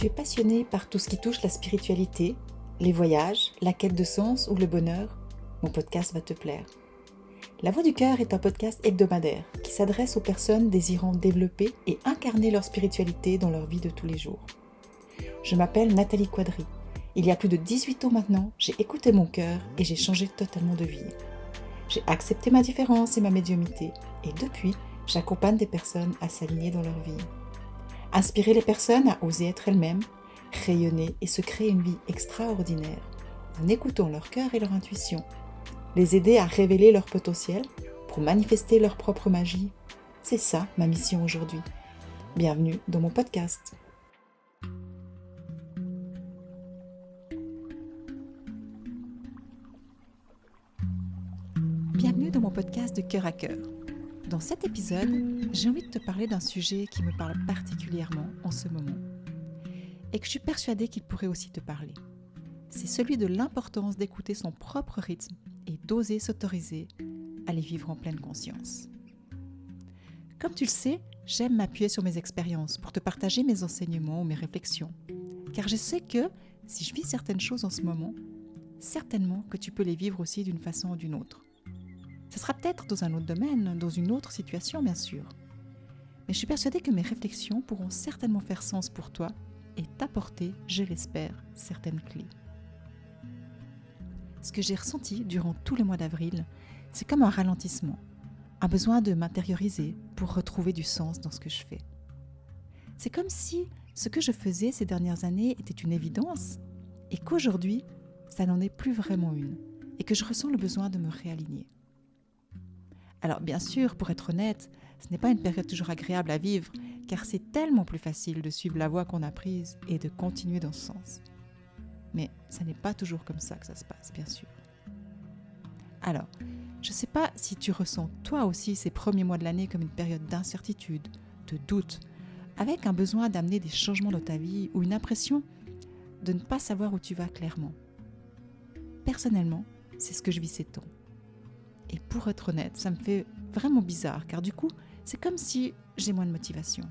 Tu es passionné par tout ce qui touche la spiritualité, les voyages, la quête de sens ou le bonheur? Mon podcast va te plaire. La Voix du Cœur est un podcast hebdomadaire qui s'adresse aux personnes désirant développer et incarner leur spiritualité dans leur vie de tous les jours. Je m'appelle Nathalie Quadri. Il y a plus de 18 ans maintenant, j'ai écouté mon cœur et j'ai changé totalement de vie. J'ai accepté ma différence et ma médiumnité et depuis, j'accompagne des personnes à s'aligner dans leur vie. Inspirer les personnes à oser être elles-mêmes, rayonner et se créer une vie extraordinaire en écoutant leur cœur et leur intuition. Les aider à révéler leur potentiel pour manifester leur propre magie. C'est ça ma mission aujourd'hui. Bienvenue dans mon podcast. Bienvenue dans mon podcast de cœur à cœur. Dans cet épisode, j'ai envie de te parler d'un sujet qui me parle particulièrement en ce moment et que je suis persuadée qu'il pourrait aussi te parler. C'est celui de l'importance d'écouter son propre rythme et d'oser s'autoriser à les vivre en pleine conscience. Comme tu le sais, j'aime m'appuyer sur mes expériences pour te partager mes enseignements ou mes réflexions, car je sais que si je vis certaines choses en ce moment, certainement que tu peux les vivre aussi d'une façon ou d'une autre. Ce sera peut-être dans un autre domaine, dans une autre situation bien sûr. Mais je suis persuadée que mes réflexions pourront certainement faire sens pour toi et t'apporter, je l'espère, certaines clés. Ce que j'ai ressenti durant tout le mois d'avril, c'est comme un ralentissement, un besoin de m'intérioriser pour retrouver du sens dans ce que je fais. C'est comme si ce que je faisais ces dernières années était une évidence et qu'aujourd'hui, ça n'en est plus vraiment une et que je ressens le besoin de me réaligner. Alors bien sûr, pour être honnête, ce n'est pas une période toujours agréable à vivre, car c'est tellement plus facile de suivre la voie qu'on a prise et de continuer dans ce sens. Mais ça n'est pas toujours comme ça que ça se passe, bien sûr. Alors, je ne sais pas si tu ressens toi aussi ces premiers mois de l'année comme une période d'incertitude, de doute, avec un besoin d'amener des changements dans ta vie ou une impression de ne pas savoir où tu vas clairement. Personnellement, c'est ce que je vis ces temps. Et pour être honnête, ça me fait vraiment bizarre, car du coup, c'est comme si j'ai moins de motivation.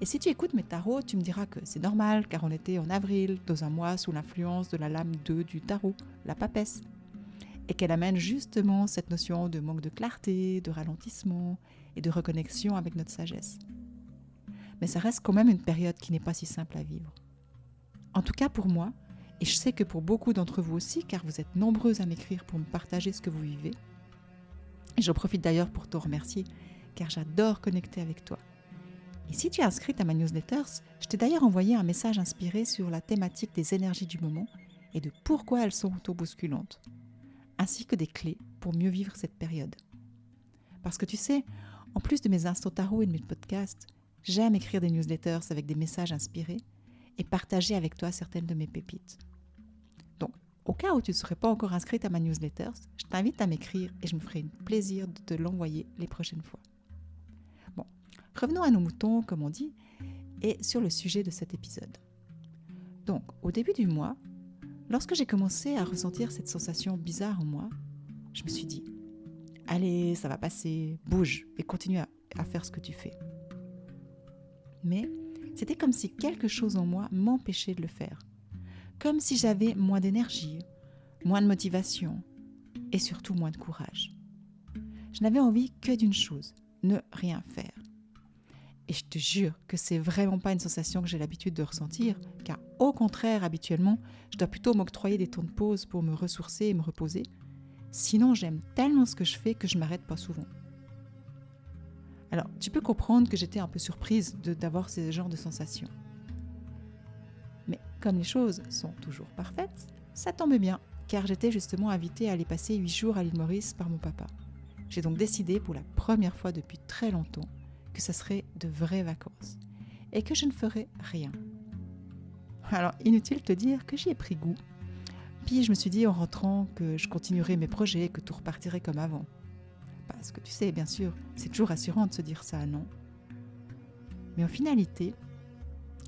Et si tu écoutes mes tarots, tu me diras que c'est normal, car on était en avril, dans un mois sous l'influence de la lame 2 du tarot, la papesse, et qu'elle amène justement cette notion de manque de clarté, de ralentissement et de reconnexion avec notre sagesse. Mais ça reste quand même une période qui n'est pas si simple à vivre. En tout cas pour moi, et je sais que pour beaucoup d'entre vous aussi, car vous êtes nombreux à m'écrire pour me partager ce que vous vivez. Et j'en profite d'ailleurs pour te remercier, car j'adore connecter avec toi. Et si tu es inscrite à ma newsletter, je t'ai d'ailleurs envoyé un message inspiré sur la thématique des énergies du moment et de pourquoi elles sont auto-bousculantes, ainsi que des clés pour mieux vivre cette période. Parce que tu sais, en plus de mes instants tarot et de mes podcasts, j'aime écrire des newsletters avec des messages inspirés et partager avec toi certaines de mes pépites. Donc, au cas où tu ne serais pas encore inscrite à ma newsletter, je t'invite à m'écrire et je me ferai un plaisir de te l'envoyer les prochaines fois. Bon, revenons à nos moutons, comme on dit, et sur le sujet de cet épisode. Donc, au début du mois, lorsque j'ai commencé à ressentir cette sensation bizarre en moi, je me suis dit « Allez, ça va passer, bouge et continue à faire ce que tu fais. » Mais c'était comme si quelque chose en moi m'empêchait de le faire. Comme si j'avais moins d'énergie, moins de motivation et surtout moins de courage. Je n'avais envie que d'une chose, ne rien faire. Et je te jure que c'est vraiment pas une sensation que j'ai l'habitude de ressentir, car au contraire, habituellement, je dois plutôt m'octroyer des temps de pause pour me ressourcer et me reposer. Sinon, j'aime tellement ce que je fais que je m'arrête pas souvent. Alors, tu peux comprendre que j'étais un peu surprise d'avoir ce genre de sensation. Mais comme les choses sont toujours parfaites, ça tombe bien, car j'étais justement invitée à aller passer 8 jours à l'île Maurice par mon papa. J'ai donc décidé pour la première fois depuis très longtemps que ça serait de vraies vacances et que je ne ferais rien. Alors, inutile de te dire que j'y ai pris goût. Puis je me suis dit en rentrant que je continuerais mes projets, que tout repartirait comme avant. Parce que tu sais, bien sûr, c'est toujours rassurant de se dire ça, non? Mais en finalité,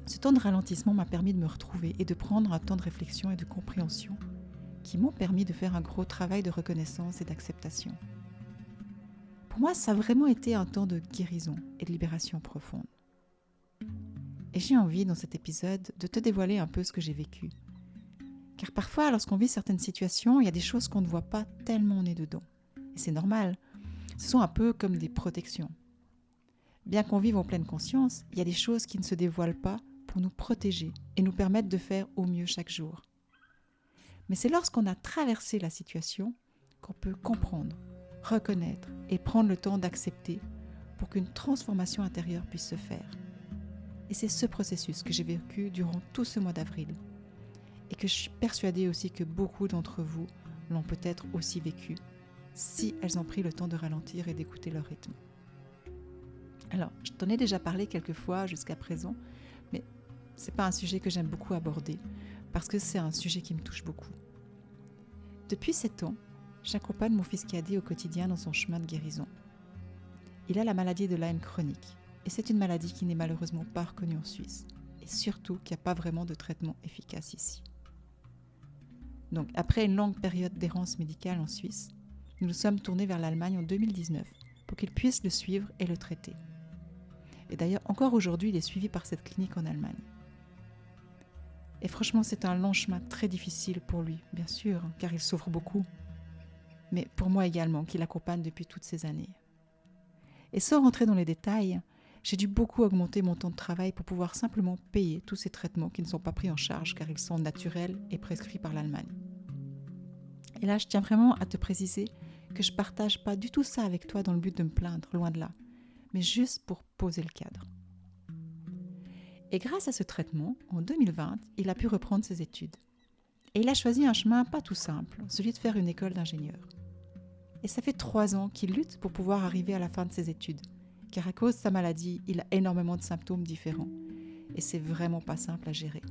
ce temps de ralentissement m'a permis de me retrouver et de prendre un temps de réflexion et de compréhension qui m'ont permis de faire un gros travail de reconnaissance et d'acceptation. Pour moi, ça a vraiment été un temps de guérison et de libération profonde. Et j'ai envie dans cet épisode de te dévoiler un peu ce que j'ai vécu. Car parfois, lorsqu'on vit certaines situations, il y a des choses qu'on ne voit pas tellement on est dedans. Et c'est normal. Ce sont un peu comme des protections. Bien qu'on vive en pleine conscience, il y a des choses qui ne se dévoilent pas pour nous protéger et nous permettre de faire au mieux chaque jour. Mais c'est lorsqu'on a traversé la situation qu'on peut comprendre, reconnaître et prendre le temps d'accepter pour qu'une transformation intérieure puisse se faire. Et c'est ce processus que j'ai vécu durant tout ce mois d'avril et que je suis persuadée aussi que beaucoup d'entre vous l'ont peut-être aussi vécu si elles ont pris le temps de ralentir et d'écouter leur rythme. Alors, je t'en ai déjà parlé quelques fois jusqu'à présent, mais ce n'est pas un sujet que j'aime beaucoup aborder parce que c'est un sujet qui me touche beaucoup. Depuis 7 ans, j'accompagne mon fils cadet au quotidien dans son chemin de guérison. Il a la maladie de Lyme chronique et c'est une maladie qui n'est malheureusement pas reconnue en Suisse et surtout qu'il n'y a pas vraiment de traitement efficace ici. Donc, après une longue période d'errance médicale en Suisse, nous nous sommes tournés vers l'Allemagne en 2019 pour qu'il puisse le suivre et le traiter. Et d'ailleurs, encore aujourd'hui, il est suivi par cette clinique en Allemagne. Et franchement, c'est un long chemin très difficile pour lui, bien sûr, car il souffre beaucoup. Mais pour moi également, qui l'accompagne depuis toutes ces années. Et sans rentrer dans les détails, j'ai dû beaucoup augmenter mon temps de travail pour pouvoir simplement payer tous ces traitements qui ne sont pas pris en charge car ils sont naturels et prescrits par l'Allemagne. Et là, je tiens vraiment à te préciser que je ne partage pas du tout ça avec toi dans le but de me plaindre, loin de là, mais juste pour poser le cadre. Et grâce à ce traitement, en 2020, il a pu reprendre ses études. Et il a choisi un chemin pas tout simple, celui de faire une école d'ingénieur. Et ça fait 3 ans qu'il lutte pour pouvoir arriver à la fin de ses études, car à cause de sa maladie, il a énormément de symptômes différents. Et c'est vraiment pas simple à gérer.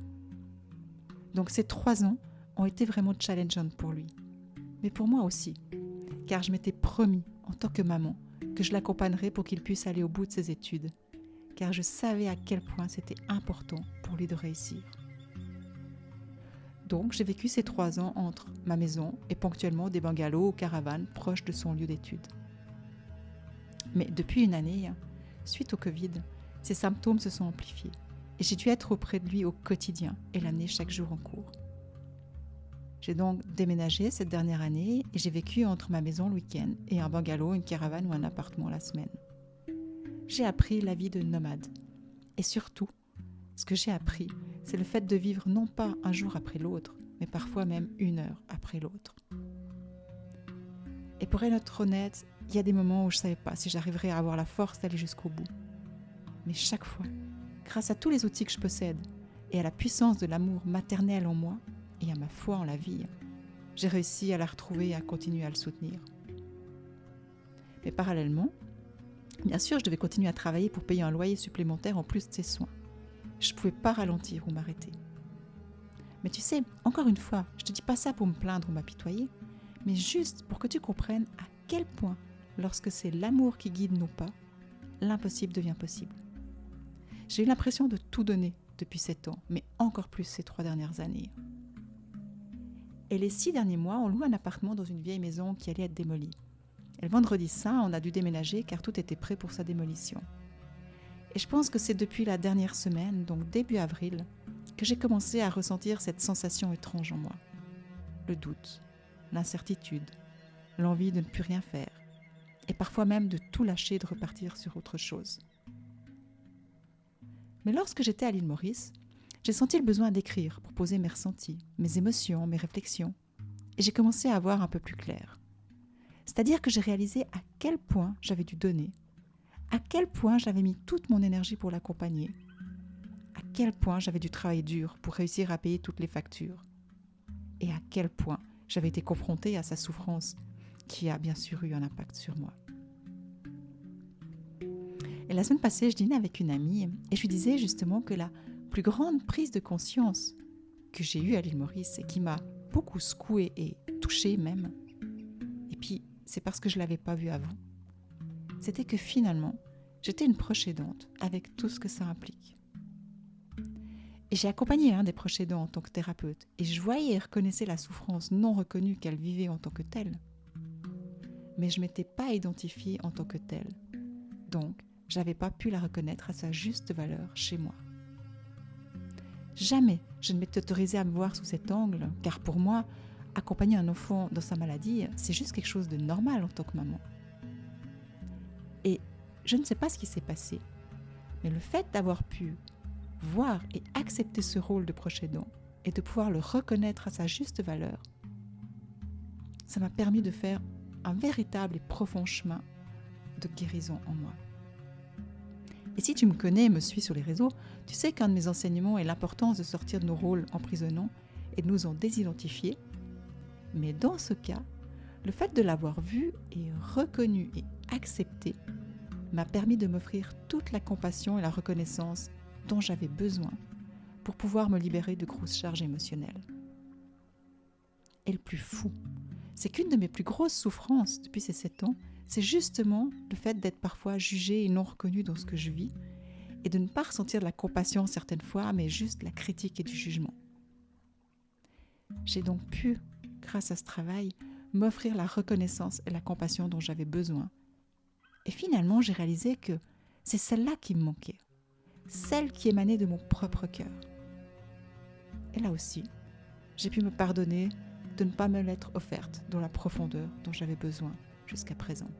Donc ces 3 ans ont été vraiment challengeants pour lui. Mais pour moi aussi, car je m'étais promis, en tant que maman, que je l'accompagnerais pour qu'il puisse aller au bout de ses études, car je savais à quel point c'était important pour lui de réussir. Donc j'ai vécu ces 3 ans entre ma maison et ponctuellement des bungalows ou caravanes proches de son lieu d'études. Mais depuis une année, suite au Covid, ses symptômes se sont amplifiés et j'ai dû être auprès de lui au quotidien et l'amener chaque jour en cours. J'ai donc déménagé cette dernière année et j'ai vécu entre ma maison le week-end et un bungalow, une caravane ou un appartement la semaine. J'ai appris la vie de nomade. Et surtout, ce que j'ai appris, c'est le fait de vivre non pas un jour après l'autre, mais parfois même 1 heure après l'autre. Et pour être honnête, il y a des moments où je ne savais pas si j'arriverais à avoir la force d'aller jusqu'au bout. Mais chaque fois, grâce à tous les outils que je possède et à la puissance de l'amour maternel en moi et à ma foi en la vie, j'ai réussi à la retrouver et à continuer à le soutenir. Mais parallèlement, bien sûr, je devais continuer à travailler pour payer un loyer supplémentaire en plus de ses soins. Je ne pouvais pas ralentir ou m'arrêter. Mais tu sais, encore une fois, je ne te dis pas ça pour me plaindre ou m'apitoyer, mais juste pour que tu comprennes à quel point, lorsque c'est l'amour qui guide nos pas, l'impossible devient possible. J'ai eu l'impression de tout donner depuis 7 ans, mais encore plus ces 3 dernières années. Et les 6 derniers mois, on loue un appartement dans une vieille maison qui allait être démolie. Et le vendredi saint, on a dû déménager car tout était prêt pour sa démolition. Et je pense que c'est depuis la dernière semaine, donc début avril, que j'ai commencé à ressentir cette sensation étrange en moi. Le doute, l'incertitude, l'envie de ne plus rien faire, et parfois même de tout lâcher et de repartir sur autre chose. Mais lorsque j'étais à l'île Maurice, j'ai senti le besoin d'écrire pour poser mes ressentis, mes émotions, mes réflexions, et j'ai commencé à voir un peu plus clair. C'est-à-dire que j'ai réalisé à quel point j'avais dû donner, à quel point j'avais mis toute mon énergie pour l'accompagner, à quel point j'avais dû travailler dur pour réussir à payer toutes les factures, et à quel point j'avais été confrontée à sa souffrance, qui a bien sûr eu un impact sur moi. Et la semaine passée, je dînais avec une amie, et je lui disais justement que la plus grande prise de conscience que j'ai eue à l'île Maurice, et qui m'a beaucoup secouée et touchée même, et puis c'est parce que je ne l'avais pas vu avant, c'était que finalement, j'étais une proche aidante avec tout ce que ça implique. Et j'ai accompagné des proches aidants en tant que thérapeute, et je voyais et reconnaissais la souffrance non reconnue qu'elle vivait en tant que telle. Mais je ne m'étais pas identifiée en tant que telle. Donc, je n'avais pas pu la reconnaître à sa juste valeur chez moi. Jamais je ne m'étais autorisée à me voir sous cet angle, car pour moi, accompagner un enfant dans sa maladie, c'est juste quelque chose de normal en tant que maman. Et je ne sais pas ce qui s'est passé, mais le fait d'avoir pu voir et accepter ce rôle de proche aidant et de pouvoir le reconnaître à sa juste valeur, ça m'a permis de faire un véritable et profond chemin de guérison en moi. Et si tu me connais et me suis sur les réseaux, tu sais qu'un de mes enseignements est l'importance de sortir de nos rôles emprisonnants et de nous en désidentifier. Mais dans ce cas, le fait de l'avoir vu et reconnu et accepté m'a permis de m'offrir toute la compassion et la reconnaissance dont j'avais besoin pour pouvoir me libérer de grosses charges émotionnelles. Et le plus fou, c'est qu'une de mes plus grosses souffrances depuis ces 7 ans, c'est justement le fait d'être parfois jugée et non reconnue dans ce que je vis et de ne pas ressentir de la compassion certaines fois, mais juste de la critique et du jugement. J'ai donc pu, grâce à ce travail, m'offrir la reconnaissance et la compassion dont j'avais besoin. Et finalement, j'ai réalisé que c'est celle-là qui me manquait, celle qui émanait de mon propre cœur. Et là aussi, j'ai pu me pardonner de ne pas me l'être offerte dans la profondeur dont j'avais besoin jusqu'à présent.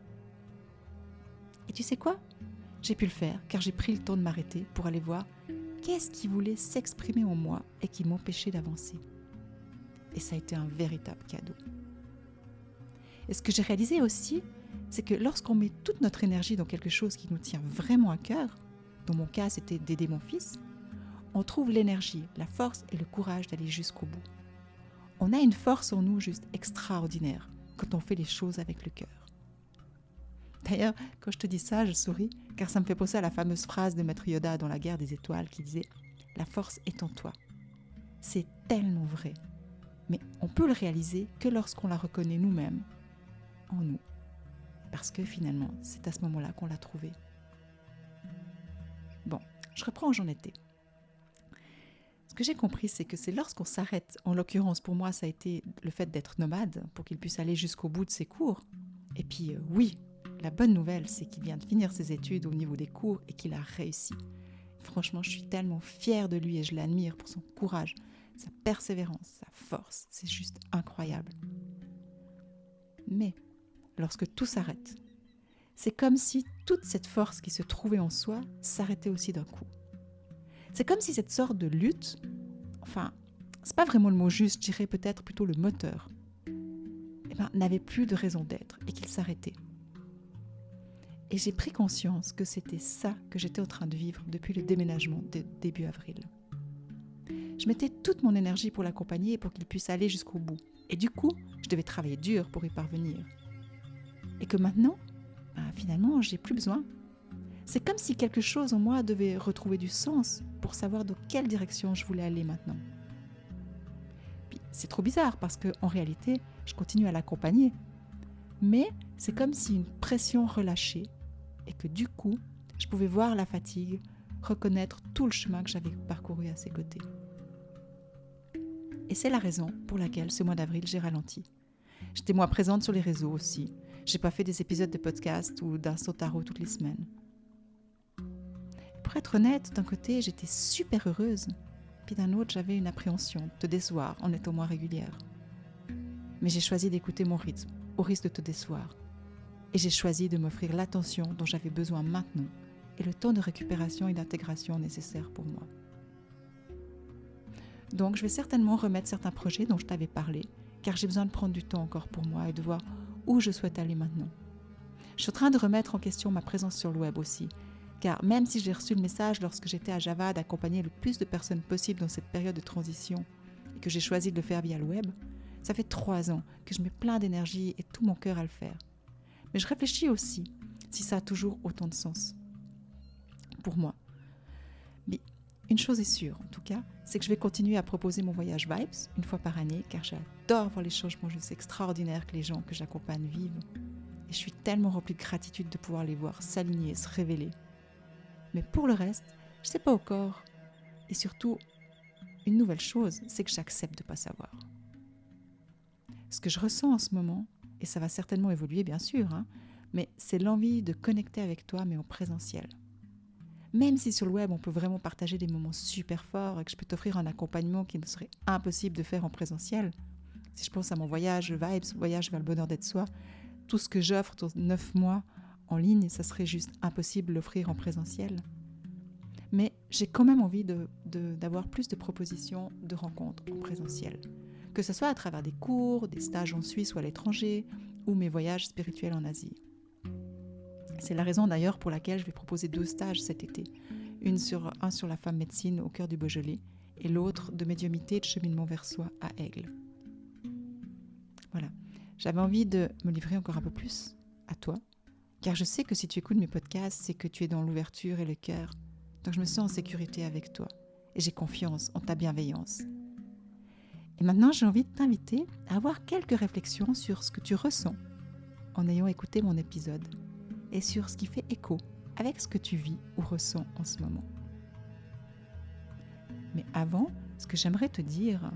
Et tu sais quoi ? J'ai pu le faire car j'ai pris le temps de m'arrêter pour aller voir qu'est-ce qui voulait s'exprimer en moi et qui m'empêchait d'avancer. Et ça a été un véritable cadeau. Et ce que j'ai réalisé aussi, c'est que lorsqu'on met toute notre énergie dans quelque chose qui nous tient vraiment à cœur, dans mon cas c'était d'aider mon fils, on trouve l'énergie, la force et le courage d'aller jusqu'au bout. On a une force en nous juste extraordinaire quand on fait les choses avec le cœur. D'ailleurs, quand je te dis ça, je souris, car ça me fait penser à la fameuse phrase de Maître Yoda dans La Guerre des Étoiles qui disait « La force est en toi ». C'est tellement vrai, mais on peut le réaliser que lorsqu'on la reconnaît nous-mêmes, en nous. Parce que finalement, c'est à ce moment-là qu'on l'a trouvée. Bon, je reprends où j'en étais. Ce que j'ai compris, c'est que c'est lorsqu'on s'arrête, en l'occurrence pour moi, ça a été le fait d'être nomade, pour qu'il puisse aller jusqu'au bout de ses cours. Et puis oui, la bonne nouvelle, c'est qu'il vient de finir ses études au niveau des cours et qu'il a réussi. Franchement, je suis tellement fière de lui et je l'admire pour son courage, sa persévérance, sa force. C'est juste incroyable. Mais lorsque tout s'arrête, c'est comme si toute cette force qui se trouvait en soi s'arrêtait aussi d'un coup. C'est comme si cette sorte de lutte, enfin, c'est pas vraiment le mot juste, je dirais peut-être plutôt le moteur, n'avait plus de raison d'être et qu'il s'arrêtait. Et j'ai pris conscience que c'était ça que j'étais en train de vivre depuis le déménagement de début avril. Je mettais toute mon énergie pour l'accompagner et pour qu'il puisse aller jusqu'au bout. Et du coup, je devais travailler dur pour y parvenir. Et que maintenant, finalement, j'ai plus besoin. C'est comme si quelque chose en moi devait retrouver du sens pour savoir dans quelle direction je voulais aller maintenant. Puis, c'est trop bizarre parce qu'en réalité, je continue à l'accompagner. Mais c'est comme si une pression relâchait et que du coup, je pouvais voir la fatigue, reconnaître tout le chemin que j'avais parcouru à ses côtés. Et c'est la raison pour laquelle ce mois d'avril, j'ai ralenti. J'étais moins présente sur les réseaux aussi. J'ai pas fait des épisodes de podcast ou d'Instant Tarot toutes les semaines. Pour être honnête, d'un côté, j'étais super heureuse. Puis d'un autre, j'avais une appréhension de te décevoir en étant moins régulière. Mais j'ai choisi d'écouter mon rythme, au risque de te décevoir. Et j'ai choisi de m'offrir l'attention dont j'avais besoin maintenant et le temps de récupération et d'intégration nécessaire pour moi. Donc, je vais certainement remettre certains projets dont je t'avais parlé, car j'ai besoin de prendre du temps encore pour moi et de voir où je souhaite aller maintenant. Je suis en train de remettre en question ma présence sur le web aussi, car même si j'ai reçu le message lorsque j'étais à Java d'accompagner le plus de personnes possible dans cette période de transition et que j'ai choisi de le faire via le web, ça fait 3 ans que je mets plein d'énergie et tout mon cœur à le faire. Mais je réfléchis aussi si ça a toujours autant de sens pour moi. Mais une chose est sûre, en tout cas, c'est que je vais continuer à proposer mon voyage Vibes une fois par année, car j'adore voir les changements juste extraordinaires que les gens que j'accompagne vivent. Et je suis tellement remplie de gratitude de pouvoir les voir s'aligner et se révéler. Mais pour le reste, je ne sais pas encore. Et surtout, une nouvelle chose, c'est que j'accepte de ne pas savoir. Ce que je ressens en ce moment, et ça va certainement évoluer bien sûr, mais c'est l'envie de connecter avec toi, mais en présentiel. Même si sur le web, on peut vraiment partager des moments super forts et que je peux t'offrir un accompagnement qui ne serait impossible de faire en présentiel. Si je pense à mon voyage Vibes, voyage vers le bonheur d'être soi, tout ce que j'offre dans 9 mois en ligne, ça serait juste impossible de l'offrir en présentiel. Mais j'ai quand même envie d'avoir plus de propositions de rencontres en présentiel. Que ce soit à travers des cours, des stages en Suisse ou à l'étranger, ou mes voyages spirituels en Asie. C'est la raison d'ailleurs pour laquelle je vais proposer 2 stages cet été. Un sur la femme médecine au cœur du Beaujolais et l'autre de médiumnité et de cheminement vers soi à Aigle. Voilà, j'avais envie de me livrer encore un peu plus à toi, car je sais que si tu écoutes mes podcasts, c'est que tu es dans l'ouverture et le cœur. Donc je me sens en sécurité avec toi et j'ai confiance en ta bienveillance. Et maintenant, j'ai envie de t'inviter à avoir quelques réflexions sur ce que tu ressens en ayant écouté mon épisode et sur ce qui fait écho avec ce que tu vis ou ressens en ce moment. Mais avant, ce que j'aimerais te dire,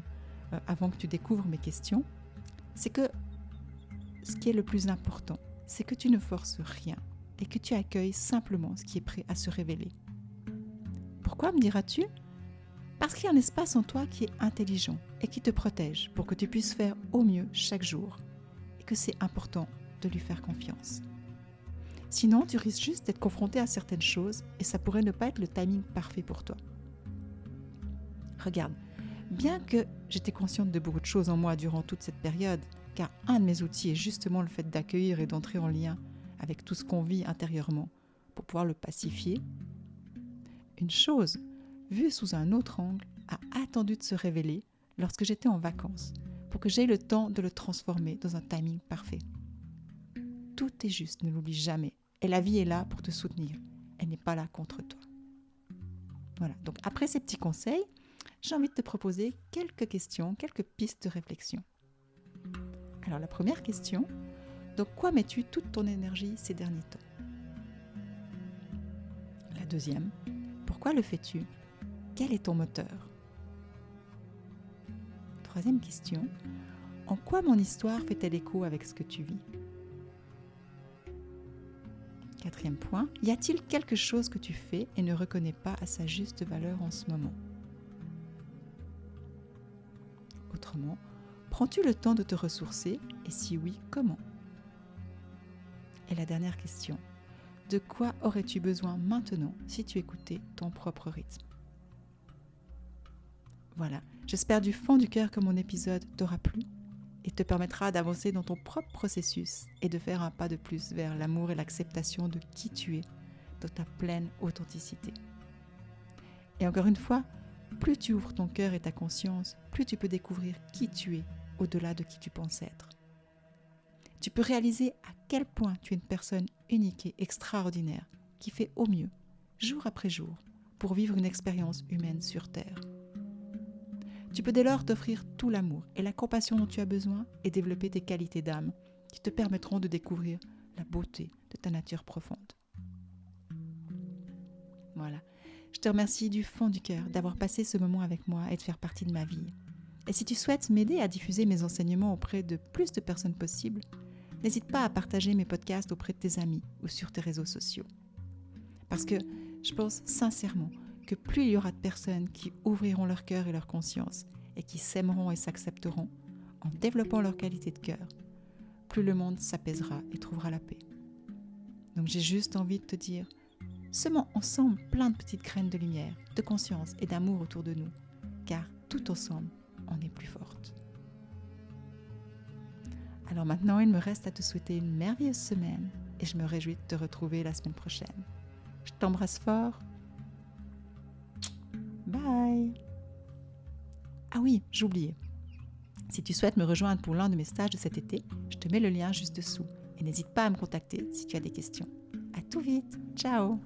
avant que tu découvres mes questions, c'est que ce qui est le plus important, c'est que tu ne forces rien et que tu accueilles simplement ce qui est prêt à se révéler. Pourquoi, me diras-tu ? Parce qu'il y a un espace en toi qui est intelligent et qui te protège pour que tu puisses faire au mieux chaque jour et que c'est important de lui faire confiance. Sinon, tu risques juste d'être confronté à certaines choses et ça pourrait ne pas être le timing parfait pour toi. Regarde, bien que j'étais consciente de beaucoup de choses en moi durant toute cette période, car un de mes outils est justement le fait d'accueillir et d'entrer en lien avec tout ce qu'on vit intérieurement pour pouvoir le pacifier, une chose, vue sous un autre angle, a attendu de se révéler lorsque j'étais en vacances pour que j'aie le temps de le transformer dans un timing parfait. Tout est juste, ne l'oublie jamais. Et la vie est là pour te soutenir. Elle n'est pas là contre toi. Voilà, donc après ces petits conseils, j'ai envie de te proposer quelques questions, quelques pistes de réflexion. Alors la première question, dans quoi mets-tu toute ton énergie ces derniers temps ? La deuxième, pourquoi le fais-tu ? Quel est ton moteur ? Troisième question, en quoi mon histoire fait-elle écho avec ce que tu vis ? Quatrième point, y a-t-il quelque chose que tu fais et ne reconnais pas à sa juste valeur en ce moment ? Autrement, prends-tu le temps de te ressourcer et si oui, comment ? Et la dernière question, de quoi aurais-tu besoin maintenant si tu écoutais ton propre rythme ? Voilà, j'espère du fond du cœur que mon épisode t'aura plu et te permettra d'avancer dans ton propre processus et de faire un pas de plus vers l'amour et l'acceptation de qui tu es, dans ta pleine authenticité. Et encore une fois, plus tu ouvres ton cœur et ta conscience, plus tu peux découvrir qui tu es au-delà de qui tu penses être. Tu peux réaliser à quel point tu es une personne unique et extraordinaire qui fait au mieux, jour après jour, pour vivre une expérience humaine sur Terre. Tu peux dès lors t'offrir tout l'amour et la compassion dont tu as besoin et développer tes qualités d'âme qui te permettront de découvrir la beauté de ta nature profonde. Voilà, je te remercie du fond du cœur d'avoir passé ce moment avec moi et de faire partie de ma vie. Et si tu souhaites m'aider à diffuser mes enseignements auprès de plus de personnes possibles, n'hésite pas à partager mes podcasts auprès de tes amis ou sur tes réseaux sociaux. Parce que je pense sincèrement que plus il y aura de personnes qui ouvriront leur cœur et leur conscience et qui s'aimeront et s'accepteront en développant leur qualité de cœur, plus le monde s'apaisera et trouvera la paix. Donc j'ai juste envie de te dire, semons ensemble plein de petites graines de lumière, de conscience et d'amour autour de nous, car tout ensemble, on est plus forte. Alors maintenant, il me reste à te souhaiter une merveilleuse semaine et je me réjouis de te retrouver la semaine prochaine. Je t'embrasse fort. Bye. Ah oui, j'oubliais. Si tu souhaites me rejoindre pour l'un de mes stages de cet été, je te mets le lien juste dessous. Et n'hésite pas à me contacter si tu as des questions. À tout vite. Ciao.